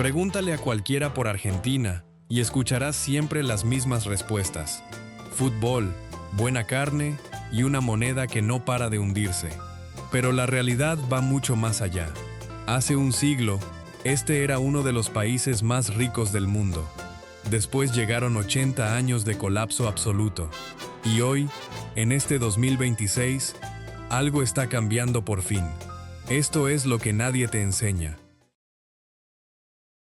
Pregúntale a cualquiera por Argentina y escucharás siempre las mismas respuestas. Fútbol, buena carne y una moneda que no para de hundirse. Pero la realidad va mucho más allá. Hace un siglo, este era uno de los países más ricos del mundo. Después llegaron 80 años de colapso absoluto. Y hoy, en este 2026, algo está cambiando por fin. Esto es lo que nadie te enseña.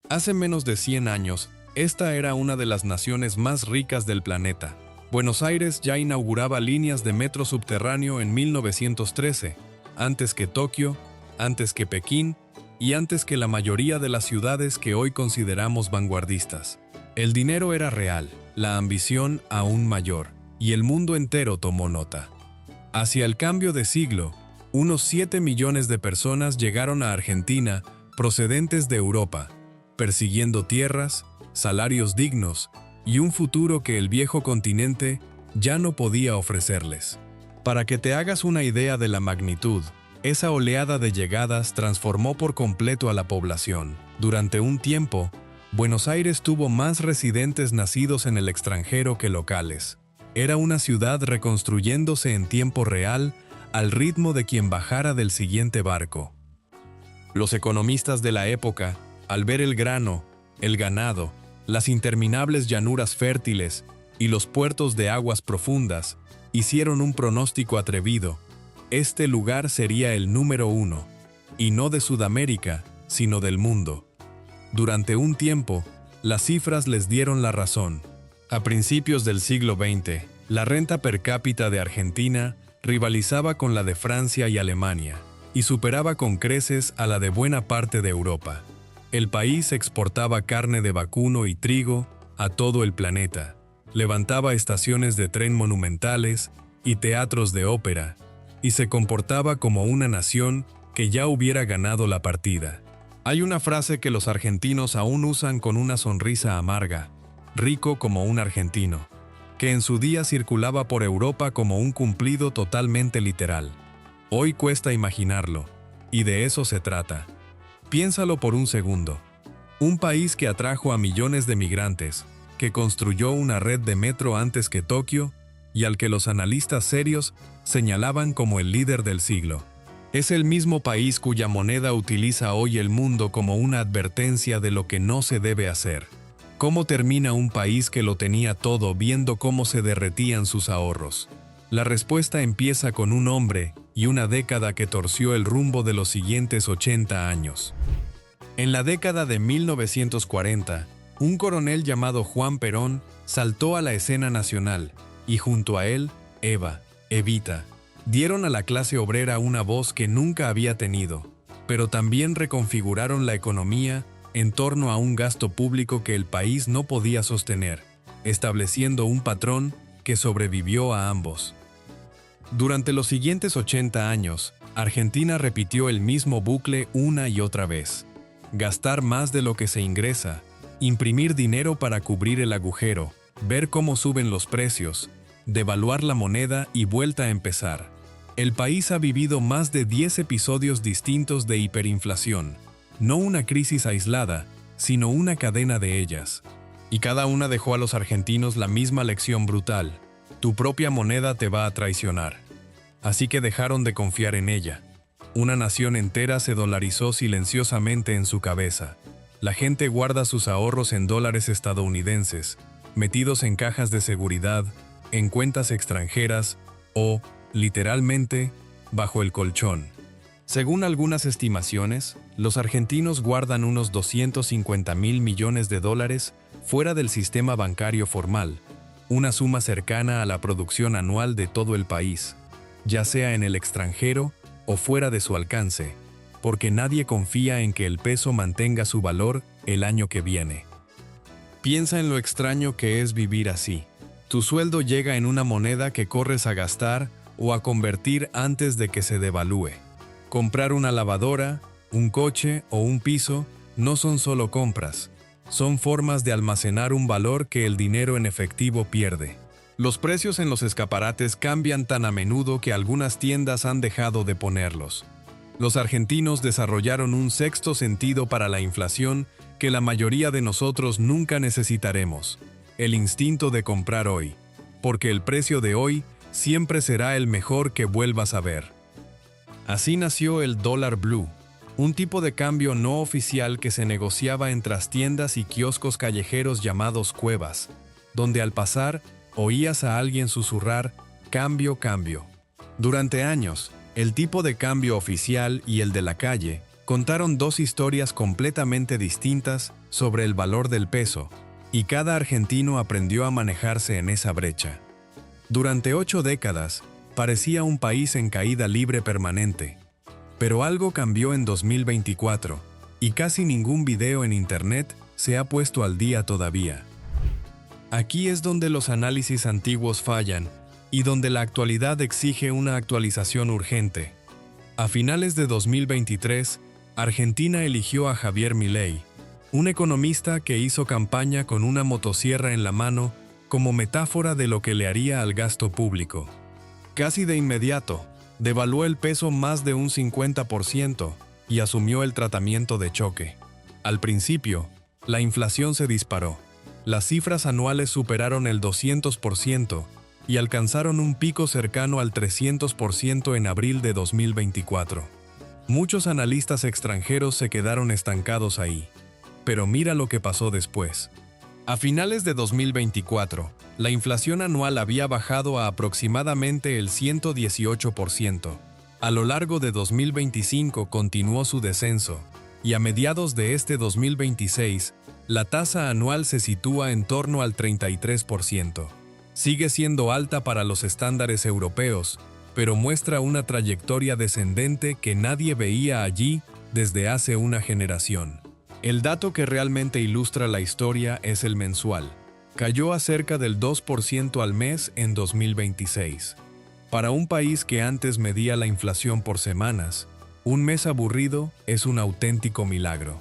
Hace menos de 100 años, esta era una de las naciones más ricas del planeta. Buenos Aires ya inauguraba líneas de metro subterráneo en 1913, antes que Tokio, antes que Pekín y antes que la mayoría de las ciudades que hoy consideramos vanguardistas. El dinero era real, la ambición aún mayor, y el mundo entero tomó nota. Hacia el cambio de siglo, unos 7 millones de personas llegaron a Argentina procedentes de Europa, persiguiendo tierras, salarios dignos y un futuro que el viejo continente ya no podía ofrecerles. Para que te hagas una idea de la magnitud, esa oleada de llegadas transformó por completo a la población. Durante un tiempo, Buenos Aires tuvo más residentes nacidos en el extranjero que locales. Era una ciudad reconstruyéndose en tiempo real al ritmo de quien bajara del siguiente barco. Los economistas de la época, al ver el grano, el ganado, las interminables llanuras fértiles y los puertos de aguas profundas, hicieron un pronóstico atrevido. Este lugar sería el número 1, y no de Sudamérica, sino del mundo. Durante un tiempo, las cifras les dieron la razón. A principios del siglo XX, la renta per cápita de Argentina rivalizaba con la de Francia y Alemania, y superaba con creces a la de buena parte de Europa. El país exportaba carne de vacuno y trigo a todo el planeta, levantaba estaciones de tren monumentales y teatros de ópera, y se comportaba como una nación que ya hubiera ganado la partida. Hay una frase que los argentinos aún usan con una sonrisa amarga: rico como un argentino, que en su día circulaba por Europa como un cumplido totalmente literal. Hoy cuesta imaginarlo, y de eso se trata. Piénsalo por un segundo. Un país que atrajo a millones de migrantes, que construyó una red de metro antes que Tokio, y al que los analistas serios señalaban como el líder del siglo. Es el mismo país cuya moneda utiliza hoy el mundo como una advertencia de lo que no se debe hacer. ¿Cómo termina un país que lo tenía todo viendo cómo se derretían sus ahorros? La respuesta empieza con un hombre y una década que torció el rumbo de los siguientes 80 años. En la década de 1940, un coronel llamado Juan Perón saltó a la escena nacional y junto a él, Evita, dieron a la clase obrera una voz que nunca había tenido, pero también reconfiguraron la economía en torno a un gasto público que el país no podía sostener, estableciendo un patrón que sobrevivió a ambos. Durante los siguientes 80 años, Argentina repitió el mismo bucle una y otra vez. Gastar más de lo que se ingresa, imprimir dinero para cubrir el agujero, ver cómo suben los precios, devaluar la moneda y vuelta a empezar. El país ha vivido más de 10 episodios distintos de hiperinflación, no una crisis aislada, sino una cadena de ellas. Y cada una dejó a los argentinos la misma lección brutal: tu propia moneda te va a traicionar. Así que dejaron de confiar en ella. Una nación entera se dolarizó silenciosamente en su cabeza. La gente guarda sus ahorros en dólares estadounidenses, metidos en cajas de seguridad, en cuentas extranjeras o, literalmente, bajo el colchón. Según algunas estimaciones, los argentinos guardan unos 250.000 millones de dólares fuera del sistema bancario formal, una suma cercana a la producción anual de todo el país, ya sea en el extranjero o fuera de su alcance, porque nadie confía en que el peso mantenga su valor el año que viene. Piensa en lo extraño que es vivir así. Tu sueldo llega en una moneda que corres a gastar o a convertir antes de que se devalúe. Comprar una lavadora, un coche o un piso no son solo compras, son formas de almacenar un valor que el dinero en efectivo pierde. Los precios en los escaparates cambian tan a menudo que algunas tiendas han dejado de ponerlos. Los argentinos desarrollaron un sexto sentido para la inflación que la mayoría de nosotros nunca necesitaremos: el instinto de comprar hoy, porque el precio de hoy siempre será el mejor que vuelvas a ver. Así nació el dólar blue, un tipo de cambio no oficial que se negociaba en trastiendas y kioscos callejeros llamados cuevas, donde al pasar oías a alguien susurrar «cambio, cambio». Durante años, el tipo de cambio oficial y el de la calle contaron dos historias completamente distintas sobre el valor del peso, y cada argentino aprendió a manejarse en esa brecha. Durante 8 décadas, parecía un país en caída libre permanente. Pero algo cambió en 2024, y casi ningún video en internet se ha puesto al día todavía. Aquí es donde los análisis antiguos fallan, y donde la actualidad exige una actualización urgente. A finales de 2023, Argentina eligió a Javier Milei, un economista que hizo campaña con una motosierra en la mano como metáfora de lo que le haría al gasto público. Casi de inmediato, devaluó el peso más de un 50% y asumió el tratamiento de choque. Al principio, la inflación se disparó. Las cifras anuales superaron el 200% y alcanzaron un pico cercano al 300% en abril de 2024. Muchos analistas extranjeros se quedaron estancados ahí. Pero mira lo que pasó después. A finales de 2024, la inflación anual había bajado a aproximadamente el 118%. A lo largo de 2025 continuó su descenso, y a mediados de este 2026, la tasa anual se sitúa en torno al 33%. Sigue siendo alta para los estándares europeos, pero muestra una trayectoria descendente que nadie veía allí desde hace una generación. El dato que realmente ilustra la historia es el mensual. Cayó a cerca del 2% al mes en 2026. Para un país que antes medía la inflación por semanas, un mes aburrido es un auténtico milagro.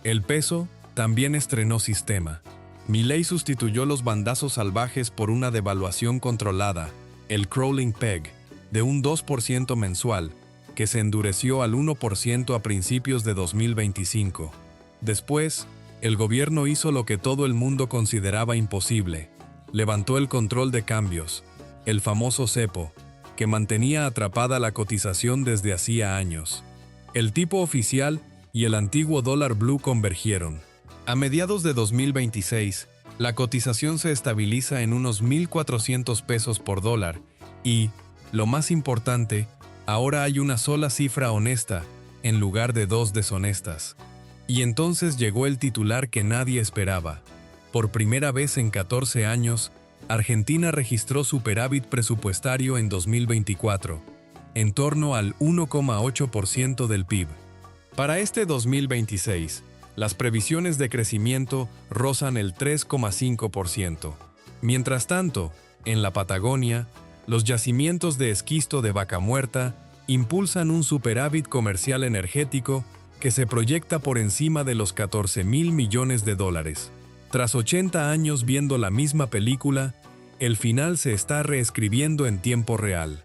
El peso también estrenó sistema. Milei sustituyó los bandazos salvajes por una devaluación controlada, el crawling peg, de un 2% mensual, que se endureció al 1% a principios de 2025. Después, el gobierno hizo lo que todo el mundo consideraba imposible: levantó el control de cambios, el famoso cepo, que mantenía atrapada la cotización desde hacía años. El tipo oficial y el antiguo dólar blue convergieron. A mediados de 2026, la cotización se estabiliza en unos 1.400 pesos por dólar y, lo más importante, ahora hay una sola cifra honesta en lugar de dos deshonestas. Y entonces llegó el titular que nadie esperaba. Por primera vez en 14 años, Argentina registró superávit presupuestario en 2024, en torno al 1,8% del PIB. Para este 2026, las previsiones de crecimiento rozan el 3,5%. Mientras tanto, en la Patagonia, los yacimientos de esquisto de Vaca Muerta impulsan un superávit comercial energético que se proyecta por encima de los 14.000 millones de dólares. Tras 80 años viendo la misma película, el final se está reescribiendo en tiempo real.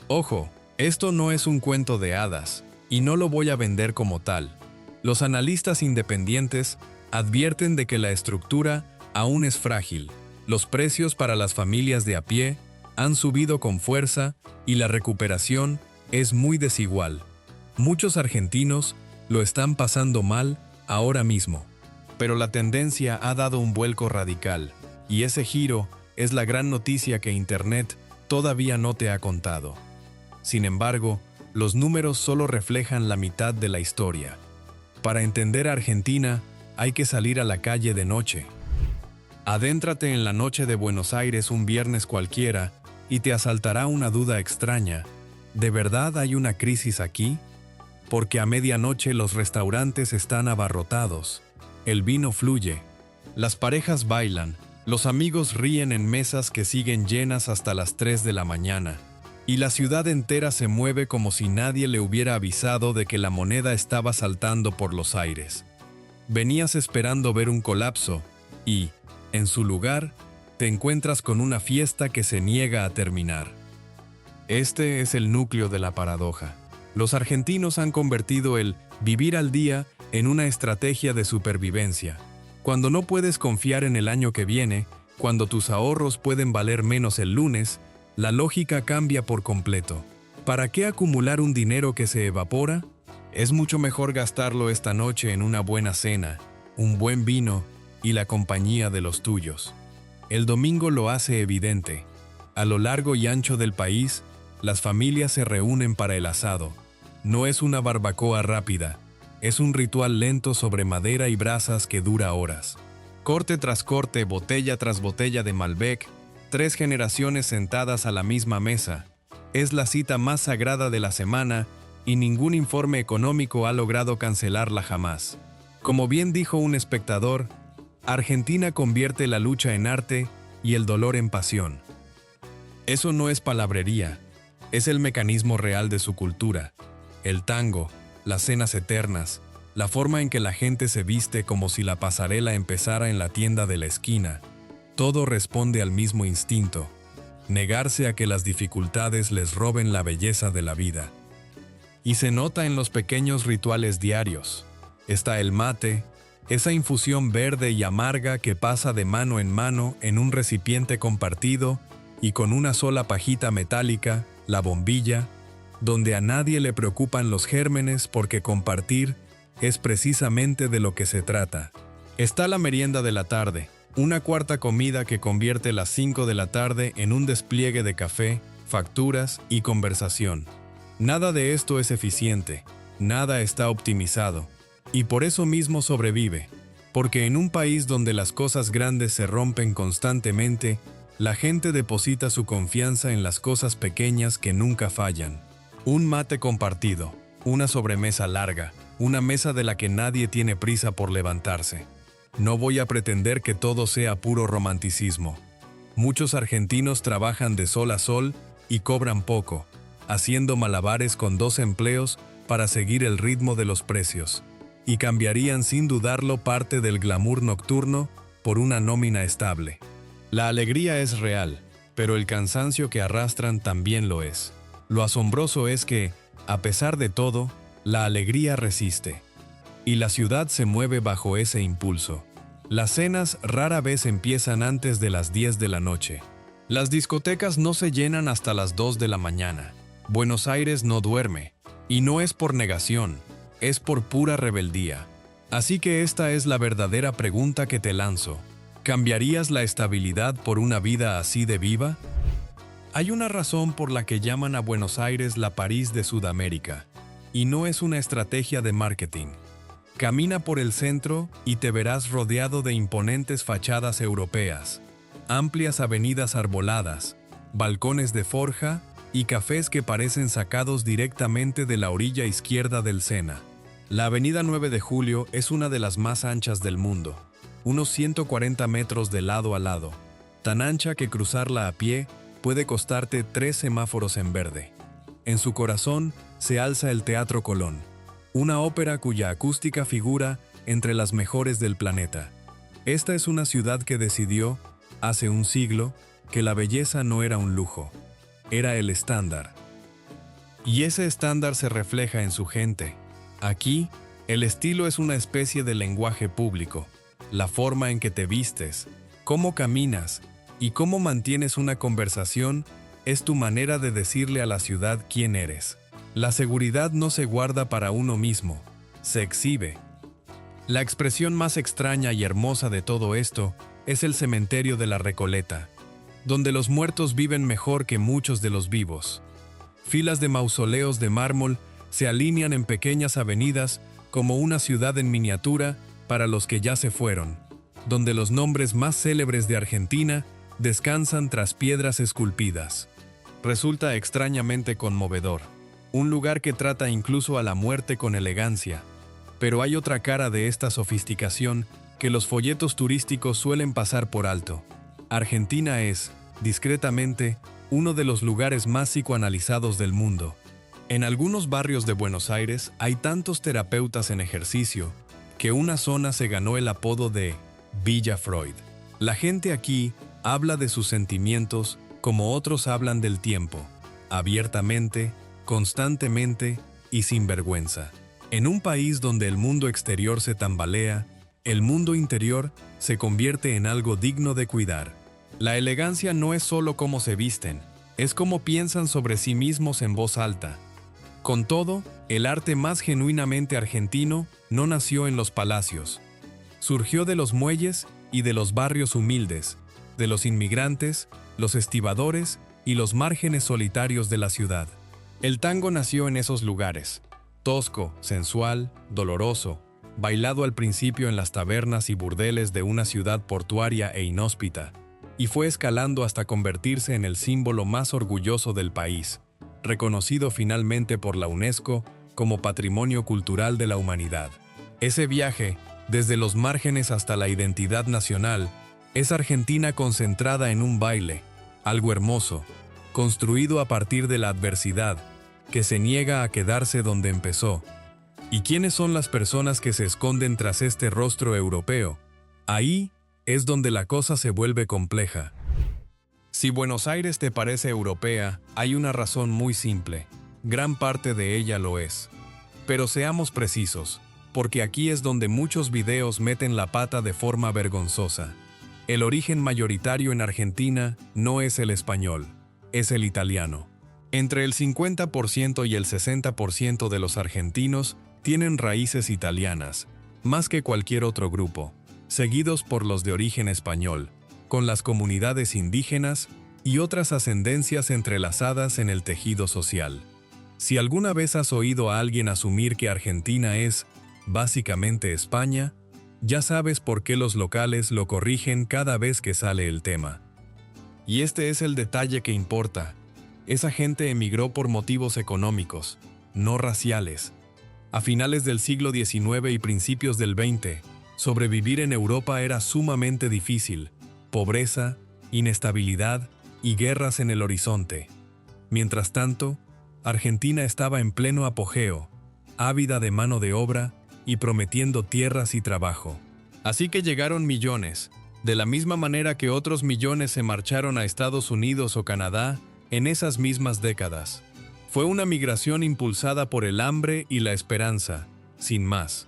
Ojo, esto no es un cuento de hadas, y no lo voy a vender como tal. Los analistas independientes advierten de que la estructura aún es frágil, los precios para las familias de a pie han subido con fuerza y la recuperación es muy desigual. Muchos argentinos lo están pasando mal ahora mismo, pero la tendencia ha dado un vuelco radical, y ese giro es la gran noticia que Internet todavía no te ha contado. Sin embargo, los números solo reflejan la mitad de la historia. Para entender a Argentina, hay que salir a la calle de noche. Adéntrate en la noche de Buenos Aires un viernes cualquiera y te asaltará una duda extraña. ¿De verdad hay una crisis aquí? Porque a medianoche los restaurantes están abarrotados, el vino fluye, las parejas bailan, los amigos ríen en mesas que siguen llenas hasta las 3 de la mañana, y la ciudad entera se mueve como si nadie le hubiera avisado de que la moneda estaba saltando por los aires. Venías esperando ver un colapso y, en su lugar, te encuentras con una fiesta que se niega a terminar. Este es el núcleo de la paradoja. Los argentinos han convertido el vivir al día en una estrategia de supervivencia. Cuando no puedes confiar en el año que viene, cuando tus ahorros pueden valer menos el lunes, la lógica cambia por completo. ¿Para qué acumular un dinero que se evapora? Es mucho mejor gastarlo esta noche en una buena cena, un buen vino y la compañía de los tuyos. El domingo lo hace evidente. A lo largo y ancho del país, las familias se reúnen para el asado. No es una barbacoa rápida, es un ritual lento sobre madera y brasas que dura horas. Corte tras corte, botella tras botella de Malbec, 3 generaciones sentadas a la misma mesa. Es la cita más sagrada de la semana y ningún informe económico ha logrado cancelarla jamás. Como bien dijo un espectador, Argentina convierte la lucha en arte y el dolor en pasión. Eso no es palabrería, es el mecanismo real de su cultura. El tango, las cenas eternas, la forma en que la gente se viste como si la pasarela empezara en la tienda de la esquina, todo responde al mismo instinto: negarse a que las dificultades les roben la belleza de la vida. Y se nota en los pequeños rituales diarios. Está el mate, esa infusión verde y amarga que pasa de mano en un recipiente compartido y con una sola pajita metálica, la bombilla, donde a nadie le preocupan los gérmenes porque compartir es precisamente de lo que se trata. Está la merienda de la tarde, una cuarta comida que convierte las 5 de la tarde en un despliegue de café, facturas y conversación. Nada de esto es eficiente, nada está optimizado, y por eso mismo sobrevive, porque en un país donde las cosas grandes se rompen constantemente, la gente deposita su confianza en las cosas pequeñas que nunca fallan. Un mate compartido, una sobremesa larga, una mesa de la que nadie tiene prisa por levantarse. No voy a pretender que todo sea puro romanticismo. Muchos argentinos trabajan de sol a sol y cobran poco, haciendo malabares con 2 empleos para seguir el ritmo de los precios, y cambiarían sin dudarlo parte del glamour nocturno por una nómina estable. La alegría es real, pero el cansancio que arrastran también lo es. Lo asombroso es que, a pesar de todo, la alegría resiste. Y la ciudad se mueve bajo ese impulso. Las cenas rara vez empiezan antes de las 10 de la noche. Las discotecas no se llenan hasta las 2 de la mañana. Buenos Aires no duerme. Y no es por negación, es por pura rebeldía. Así que esta es la verdadera pregunta que te lanzo. ¿Cambiarías la estabilidad por una vida así de viva? Hay una razón por la que llaman a Buenos Aires la París de Sudamérica, y no es una estrategia de marketing. Camina por el centro y te verás rodeado de imponentes fachadas europeas, amplias avenidas arboladas, balcones de forja y cafés que parecen sacados directamente de la orilla izquierda del Sena. La avenida 9 de Julio es una de las más anchas del mundo, unos 140 metros de lado a lado, tan ancha que cruzarla a pie puede costarte 3 semáforos en verde. En su corazón se alza el Teatro Colón, una ópera cuya acústica figura entre las mejores del planeta. Esta es una ciudad que decidió, hace un siglo, que la belleza no era un lujo, era el estándar. Y ese estándar se refleja en su gente. Aquí, el estilo es una especie de lenguaje público. La forma en que te vistes, cómo caminas y cómo mantienes una conversación es tu manera de decirle a la ciudad quién eres. La seguridad no se guarda para uno mismo, se exhibe. La expresión más extraña y hermosa de todo esto es el cementerio de la Recoleta, donde los muertos viven mejor que muchos de los vivos. Filas de mausoleos de mármol se alinean en pequeñas avenidas como una ciudad en miniatura para los que ya se fueron, donde los nombres más célebres de Argentina descansan tras piedras esculpidas. Resulta extrañamente conmovedor, un lugar que trata incluso a la muerte con elegancia. Pero hay otra cara de esta sofisticación que los folletos turísticos suelen pasar por alto. Argentina es, discretamente, uno de los lugares más psicoanalizados del mundo. En algunos barrios de Buenos Aires hay tantos terapeutas en ejercicio que una zona se ganó el apodo de Villa Freud. La gente aquí habla de sus sentimientos como otros hablan del tiempo, abiertamente, constantemente y sinvergüenza. En un país donde el mundo exterior se tambalea, el mundo interior se convierte en algo digno de cuidar. La elegancia no es solo cómo se visten, es cómo piensan sobre sí mismos en voz alta. Con todo, el arte más genuinamente argentino no nació en los palacios. Surgió de los muelles y de los barrios humildes, de los inmigrantes, los estibadores y los márgenes solitarios de la ciudad. El tango nació en esos lugares, tosco, sensual, doloroso, bailado al principio en las tabernas y burdeles de una ciudad portuaria e inhóspita, y fue escalando hasta convertirse en el símbolo más orgulloso del país, reconocido finalmente por la UNESCO como Patrimonio Cultural de la Humanidad. Ese viaje, desde los márgenes hasta la identidad nacional, es Argentina concentrada en un baile, algo hermoso, construido a partir de la adversidad, que se niega a quedarse donde empezó. ¿Y quiénes son las personas que se esconden tras este rostro europeo? Ahí es donde la cosa se vuelve compleja. Si Buenos Aires te parece europea, hay una razón muy simple. Gran parte de ella lo es. Pero seamos precisos, porque aquí es donde muchos videos meten la pata de forma vergonzosa. El origen mayoritario en Argentina no es el español, es el italiano. Entre el 50% y el 60% de los argentinos tienen raíces italianas, más que cualquier otro grupo, seguidos por los de origen español, con las comunidades indígenas y otras ascendencias entrelazadas en el tejido social. Si alguna vez has oído a alguien asumir que Argentina es, básicamente España, ya sabes por qué los locales lo corrigen cada vez que sale el tema. Y este es el detalle que importa. Esa gente emigró por motivos económicos, no raciales. A finales del siglo XIX y principios del XX, sobrevivir en Europa era sumamente difícil. Pobreza, inestabilidad y guerras en el horizonte. Mientras tanto, Argentina estaba en pleno apogeo, ávida de mano de obra y prometiendo tierras y trabajo. Así que llegaron millones, de la misma manera que otros millones se marcharon a Estados Unidos o Canadá en esas mismas décadas. Fue una migración impulsada por el hambre y la esperanza, sin más.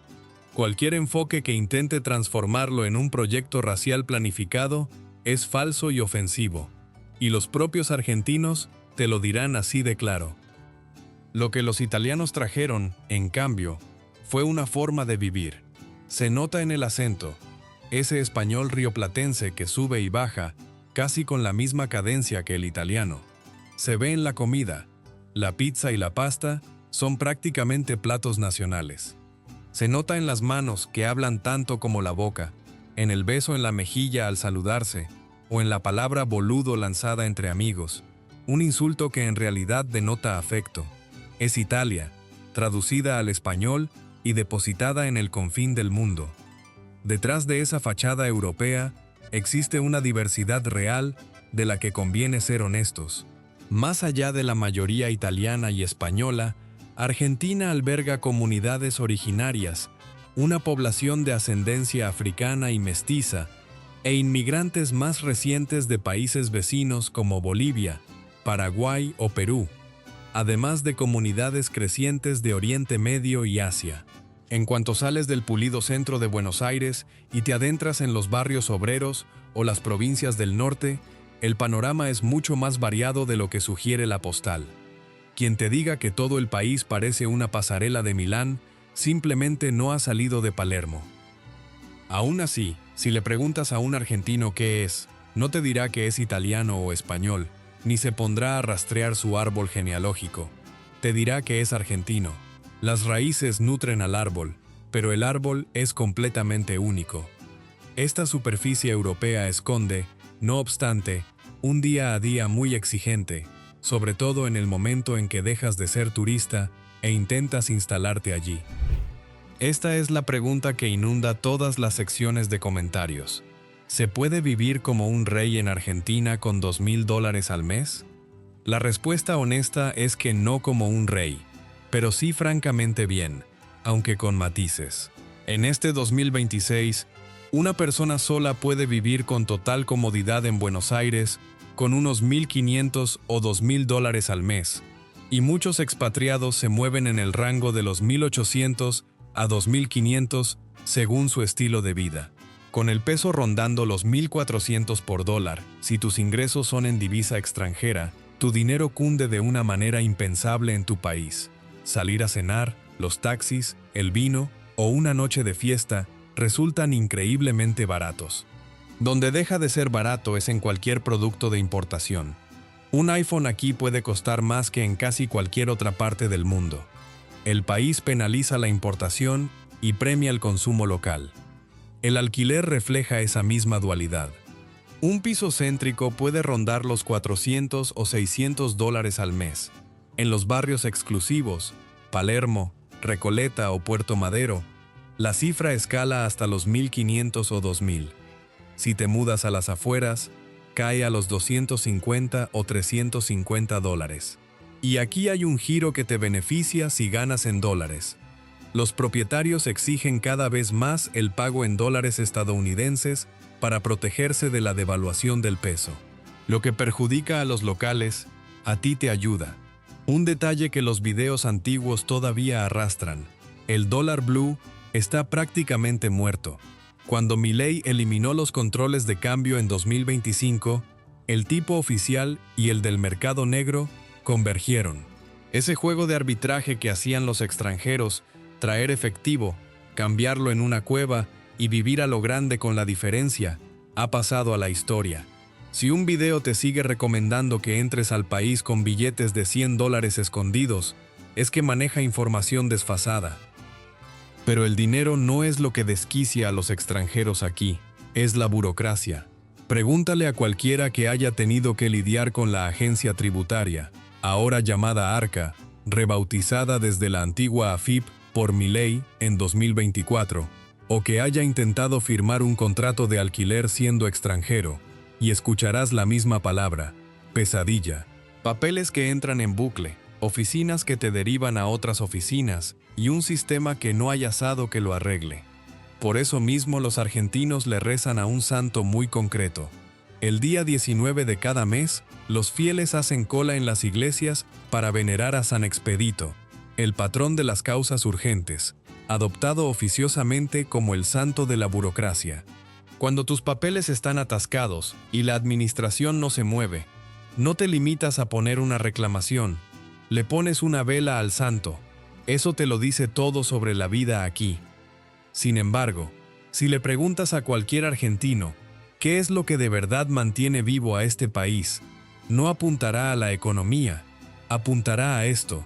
Cualquier enfoque que intente transformarlo en un proyecto racial planificado es falso y ofensivo, y los propios argentinos te lo dirán así de claro. Lo que los italianos trajeron, en cambio, fue una forma de vivir. Se nota en el acento, ese español rioplatense que sube y baja, casi con la misma cadencia que el italiano. Se ve en la comida. La pizza y la pasta son prácticamente platos nacionales. Se nota en las manos que hablan tanto como la boca, en el beso en la mejilla al saludarse, o en la palabra boludo lanzada entre amigos, un insulto que en realidad denota afecto. Es Italia, traducida al español y depositada en el confín del mundo. Detrás de esa fachada europea existe una diversidad real de la que conviene ser honestos. Más allá de la mayoría italiana y española, Argentina alberga comunidades originarias, una población de ascendencia africana y mestiza, e inmigrantes más recientes de países vecinos como Bolivia, Paraguay o Perú, además de comunidades crecientes de Oriente Medio y Asia. En cuanto sales del pulido centro de Buenos Aires y te adentras en los barrios obreros o las provincias del norte, el panorama es mucho más variado de lo que sugiere la postal. Quien te diga que todo el país parece una pasarela de Milán, simplemente no ha salido de Palermo. Aún así, si le preguntas a un argentino qué es, no te dirá que es italiano o español, ni se pondrá a rastrear su árbol genealógico. Te dirá que es argentino. Las raíces nutren al árbol, pero el árbol es completamente único. Esta superficie europea esconde, no obstante, un día a día muy exigente, sobre todo en el momento en que dejas de ser turista e intentas instalarte allí. Esta es la pregunta que inunda todas las secciones de comentarios. ¿Se puede vivir como un rey en Argentina con $2.000 al mes? La respuesta honesta es que no como un rey, pero sí francamente bien, aunque con matices. En este 2026, una persona sola puede vivir con total comodidad en Buenos Aires con unos $1.500 o $2.000 al mes, y muchos expatriados se mueven en el rango de los 1.800 a 2.500 según su estilo de vida. Con el peso rondando los 1.400 por dólar, si tus ingresos son en divisa extranjera, tu dinero cunde de una manera impensable en tu país. Salir a cenar, los taxis, el vino o una noche de fiesta resultan increíblemente baratos. Donde deja de ser barato es en cualquier producto de importación. Un iPhone aquí puede costar más que en casi cualquier otra parte del mundo. El país penaliza la importación y premia el consumo local. El alquiler refleja esa misma dualidad. Un piso céntrico puede rondar los 400 o 600 dólares al mes. En los barrios exclusivos, Palermo, Recoleta o Puerto Madero, la cifra escala hasta los 1.500 o 2.000. Si te mudas a las afueras, cae a los 250 o 350 dólares. Y aquí hay un giro que te beneficia si ganas en dólares. Los propietarios exigen cada vez más el pago en dólares estadounidenses para protegerse de la devaluación del peso. Lo que perjudica a los locales, a ti te ayuda. Un detalle que los videos antiguos todavía arrastran: el dólar blue está prácticamente muerto. Cuando Milei eliminó los controles de cambio en 2025, el tipo oficial y el del mercado negro convergieron. Ese juego de arbitraje que hacían los extranjeros, traer efectivo, cambiarlo en una cueva y vivir a lo grande con la diferencia, ha pasado a la historia. Si un video te sigue recomendando que entres al país con billetes de 100 dólares escondidos, es que maneja información desfasada. Pero el dinero no es lo que desquicia a los extranjeros aquí, es la burocracia. Pregúntale a cualquiera que haya tenido que lidiar con la agencia tributaria, ahora llamada ARCA, rebautizada desde la antigua AFIP por Milei en 2024, o que haya intentado firmar un contrato de alquiler siendo extranjero, y escucharás la misma palabra: pesadilla. Papeles que entran en bucle, oficinas que te derivan a otras oficinas, y un sistema que no hay asado que lo arregle. Por eso mismo los argentinos le rezan a un santo muy concreto. El día 19 de cada mes, los fieles hacen cola en las iglesias para venerar a San Expedito, el patrón de las causas urgentes, adoptado oficiosamente como el santo de la burocracia. Cuando tus papeles están atascados y la administración no se mueve, no te limitas a poner una reclamación, le pones una vela al santo. Eso te lo dice todo sobre la vida aquí. Sin embargo, si le preguntas a cualquier argentino qué es lo que de verdad mantiene vivo a este país, no apuntará a la economía, apuntará a esto.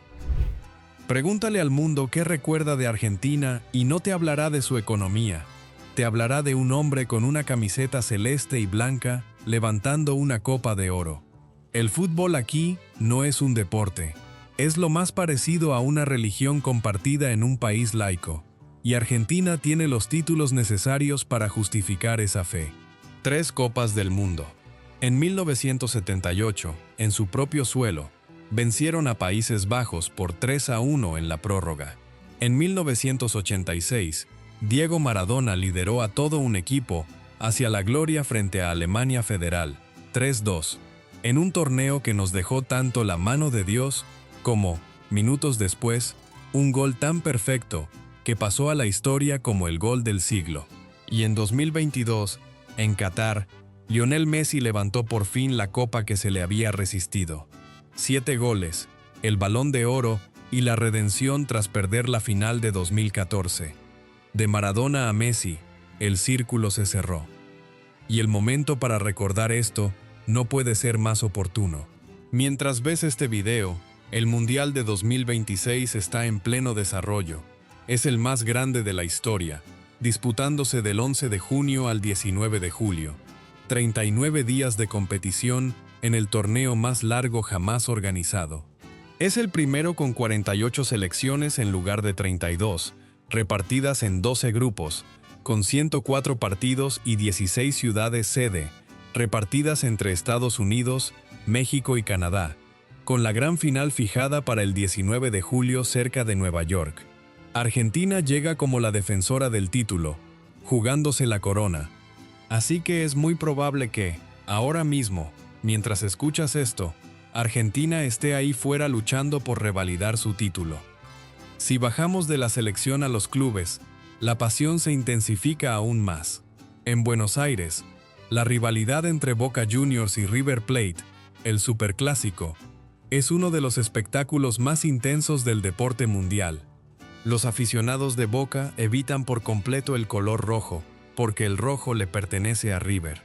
Pregúntale al mundo qué recuerda de Argentina y no te hablará de su economía. Te hablará de un hombre con una camiseta celeste y blanca levantando una copa de oro. El fútbol aquí no es un deporte. Es lo más parecido a una religión compartida en un país laico, y Argentina tiene los títulos necesarios para justificar esa fe. 3 Copas del Mundo. En 1978, en su propio suelo, vencieron a Países Bajos por 3-1 en la prórroga. En 1986, Diego Maradona lideró a todo un equipo hacia la gloria frente a Alemania Federal, 3-2, en un torneo que nos dejó tanto la mano de Dios como, minutos después, un gol tan perfecto que pasó a la historia como el gol del siglo. Y en 2022, en Qatar, Lionel Messi levantó por fin la copa que se le había resistido. 7 goles, el Balón de Oro y la redención tras perder la final de 2014. De Maradona a Messi, el círculo se cerró. Y el momento para recordar esto no puede ser más oportuno. Mientras ves este video, el Mundial de 2026 está en pleno desarrollo. Es el más grande de la historia, disputándose del 11 de junio al 19 de julio. 39 días de competición en el torneo más largo jamás organizado. Es el primero con 48 selecciones en lugar de 32, repartidas en 12 grupos, con 104 partidos y 16 ciudades sede, repartidas entre Estados Unidos, México y Canadá, con la gran final fijada para el 19 de julio cerca de Nueva York. Argentina llega como la defensora del título, jugándose la corona. Así que es muy probable que, ahora mismo, mientras escuchas esto, Argentina esté ahí fuera luchando por revalidar su título. Si bajamos de la selección a los clubes, la pasión se intensifica aún más. En Buenos Aires, la rivalidad entre Boca Juniors y River Plate, el superclásico, es uno de los espectáculos más intensos del deporte mundial. Los aficionados de Boca evitan por completo el color rojo, porque el rojo le pertenece a River.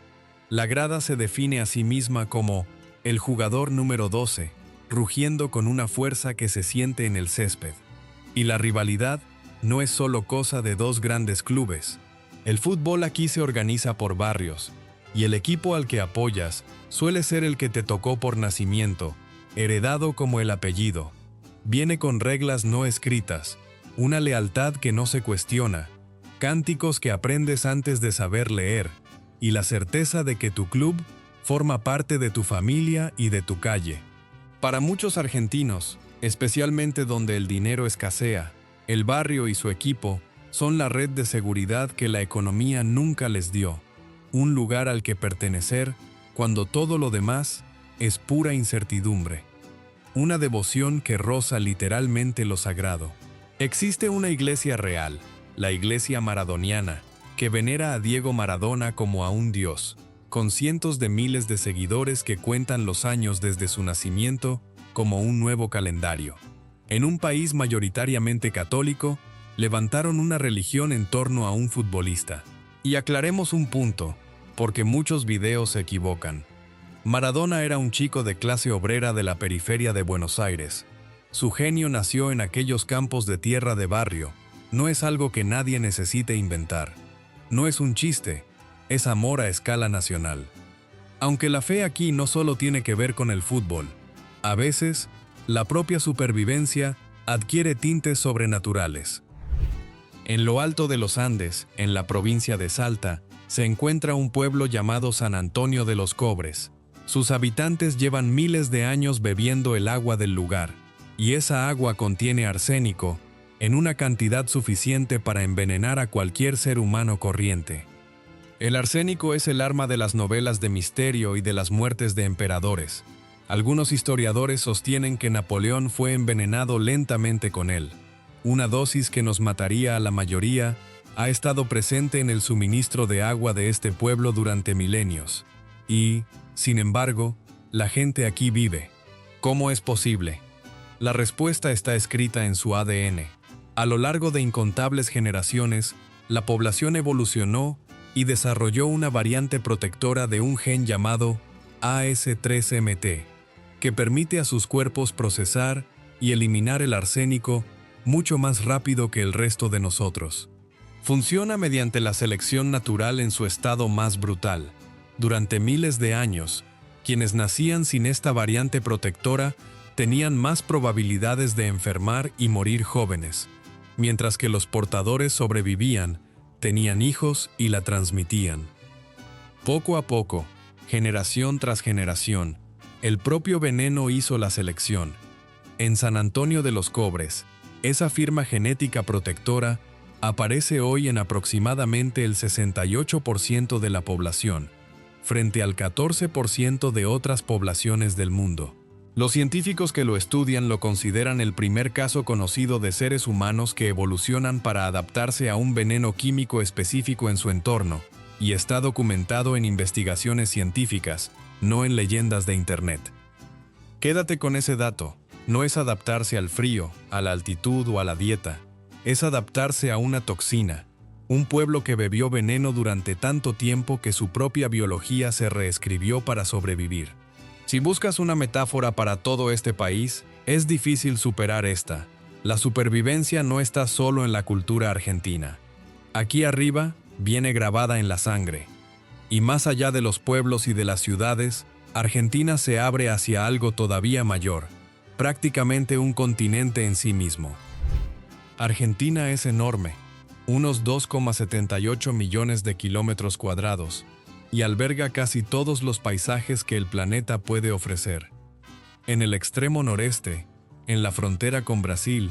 La grada se define a sí misma como el jugador número 12, rugiendo con una fuerza que se siente en el césped. Y la rivalidad no es solo cosa de dos grandes clubes. El fútbol aquí se organiza por barrios, y el equipo al que apoyas suele ser el que te tocó por nacimiento, heredado como el apellido. Viene con reglas no escritas, una lealtad que no se cuestiona, cánticos que aprendes antes de saber leer, y la certeza de que tu club forma parte de tu familia y de tu calle. Para muchos argentinos, especialmente donde el dinero escasea, el barrio y su equipo son la red de seguridad que la economía nunca les dio, un lugar al que pertenecer cuando todo lo demás es pura incertidumbre. Una devoción que roza literalmente lo sagrado. Existe una iglesia real, la iglesia maradoniana, que venera a Diego Maradona como a un dios, con cientos de miles de seguidores que cuentan los años desde su nacimiento como un nuevo calendario. En un país mayoritariamente católico, levantaron una religión en torno a un futbolista. Y aclaremos un punto, porque muchos videos se equivocan. Maradona era un chico de clase obrera de la periferia de Buenos Aires. Su genio nació en aquellos campos de tierra de barrio. No es algo que nadie necesite inventar. No es un chiste, es amor a escala nacional. Aunque la fe aquí no solo tiene que ver con el fútbol, a veces, la propia supervivencia adquiere tintes sobrenaturales. En lo alto de los Andes, en la provincia de Salta, se encuentra un pueblo llamado San Antonio de los Cobres. Sus habitantes llevan miles de años bebiendo el agua del lugar, y esa agua contiene arsénico en una cantidad suficiente para envenenar a cualquier ser humano corriente. El arsénico es el arma de las novelas de misterio y de las muertes de emperadores. Algunos historiadores sostienen que Napoleón fue envenenado lentamente con él. Una dosis que nos mataría a la mayoría ha estado presente en el suministro de agua de este pueblo durante milenios. Y, sin embargo, la gente aquí vive. ¿Cómo es posible? La respuesta está escrita en su ADN. A lo largo de incontables generaciones, la población evolucionó y desarrolló una variante protectora de un gen llamado AS3MT, que permite a sus cuerpos procesar y eliminar el arsénico mucho más rápido que el resto de nosotros. Funciona mediante la selección natural en su estado más brutal. Durante miles de años, quienes nacían sin esta variante protectora tenían más probabilidades de enfermar y morir jóvenes, mientras que los portadores sobrevivían, tenían hijos y la transmitían. Poco a poco, generación tras generación, el propio veneno hizo la selección. En San Antonio de los Cobres, esa firma genética protectora aparece hoy en aproximadamente el 68% de la población, frente al 14% de otras poblaciones del mundo. Los científicos que lo estudian lo consideran el primer caso conocido de seres humanos que evolucionan para adaptarse a un veneno químico específico en su entorno, y está documentado en investigaciones científicas, no en leyendas de Internet. Quédate con ese dato. No es adaptarse al frío, a la altitud o a la dieta. Es adaptarse a una toxina, un pueblo que bebió veneno durante tanto tiempo que su propia biología se reescribió para sobrevivir. Si buscas una metáfora para todo este país, es difícil superar esta. La supervivencia no está solo en la cultura argentina. Aquí arriba viene grabada en la sangre. Y más allá de los pueblos y de las ciudades, Argentina se abre hacia algo todavía mayor, prácticamente un continente en sí mismo. Argentina es enorme, unos 2,78 millones de kilómetros cuadrados, y alberga casi todos los paisajes que el planeta puede ofrecer. En el extremo noreste, en la frontera con Brasil,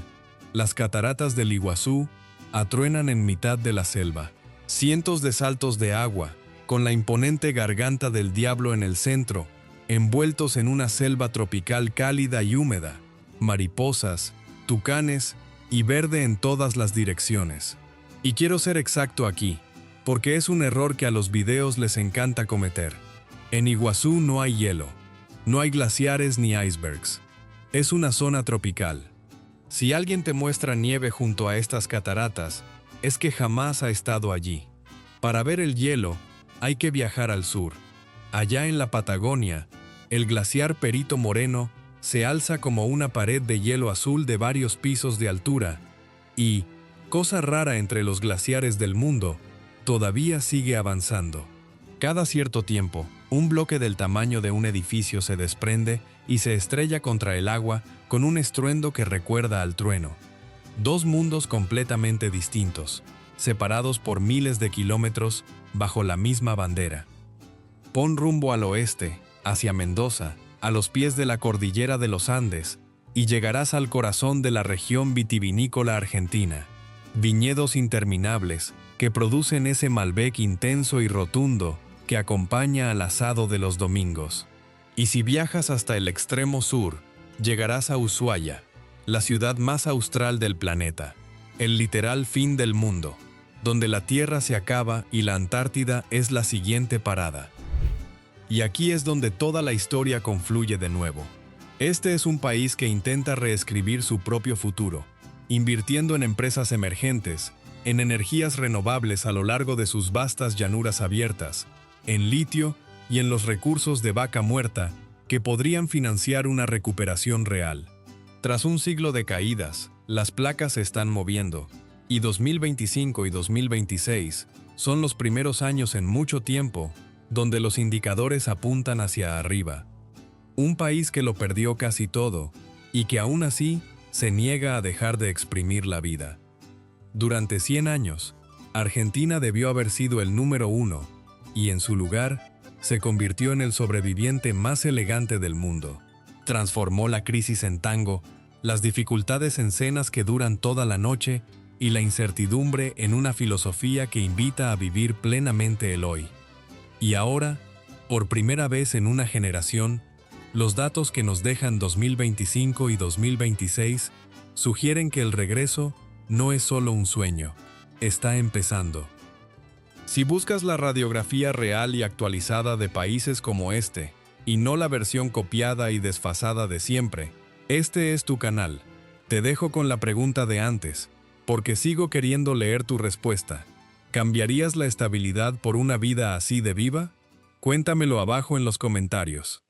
las cataratas del Iguazú atruenan en mitad de la selva. Cientos de saltos de agua, con la imponente garganta del diablo en el centro, envueltos en una selva tropical cálida y húmeda, mariposas, tucanes y verde en todas las direcciones. Y quiero ser exacto aquí, porque es un error que a los videos les encanta cometer. En Iguazú no hay hielo, no hay glaciares ni icebergs. Es una zona tropical. Si alguien te muestra nieve junto a estas cataratas, es que jamás ha estado allí. Para ver el hielo, hay que viajar al sur. Allá en la Patagonia, el glaciar Perito Moreno se alza como una pared de hielo azul de varios pisos de altura y, cosa rara entre los glaciares del mundo, todavía sigue avanzando. Cada cierto tiempo, un bloque del tamaño de un edificio se desprende y se estrella contra el agua con un estruendo que recuerda al trueno. Dos mundos completamente distintos, separados por miles de kilómetros bajo la misma bandera. Pon rumbo al oeste, hacia Mendoza, a los pies de la cordillera de los Andes, y llegarás al corazón de la región vitivinícola argentina. Viñedos interminables que producen ese Malbec intenso y rotundo que acompaña al asado de los domingos. Y si viajas hasta el extremo sur, llegarás a Ushuaia, la ciudad más austral del planeta, el literal fin del mundo, donde la Tierra se acaba y la Antártida es la siguiente parada. Y aquí es donde toda la historia confluye de nuevo. Este es un país que intenta reescribir su propio futuro, invirtiendo en empresas emergentes, en energías renovables a lo largo de sus vastas llanuras abiertas, en litio y en los recursos de vaca muerta que podrían financiar una recuperación real. Tras un siglo de caídas, las placas se están moviendo, y 2025 y 2026 son los primeros años en mucho tiempo donde los indicadores apuntan hacia arriba. Un país que lo perdió casi todo y que aún así se niega a dejar de exprimir la vida. Durante 100 años, Argentina debió haber sido el número 1 y en su lugar se convirtió en el sobreviviente más elegante del mundo. Transformó la crisis en tango, las dificultades en cenas que duran toda la noche y la incertidumbre en una filosofía que invita a vivir plenamente el hoy. Y ahora, por primera vez en una generación, los datos que nos dejan 2025 y 2026 sugieren que el regreso no es solo un sueño, está empezando. Si buscas la radiografía real y actualizada de países como este, y no la versión copiada y desfasada de siempre, este es tu canal. Te dejo con la pregunta de antes, porque sigo queriendo leer tu respuesta. ¿Cambiarías la estabilidad por una vida así de viva? Cuéntamelo abajo en los comentarios.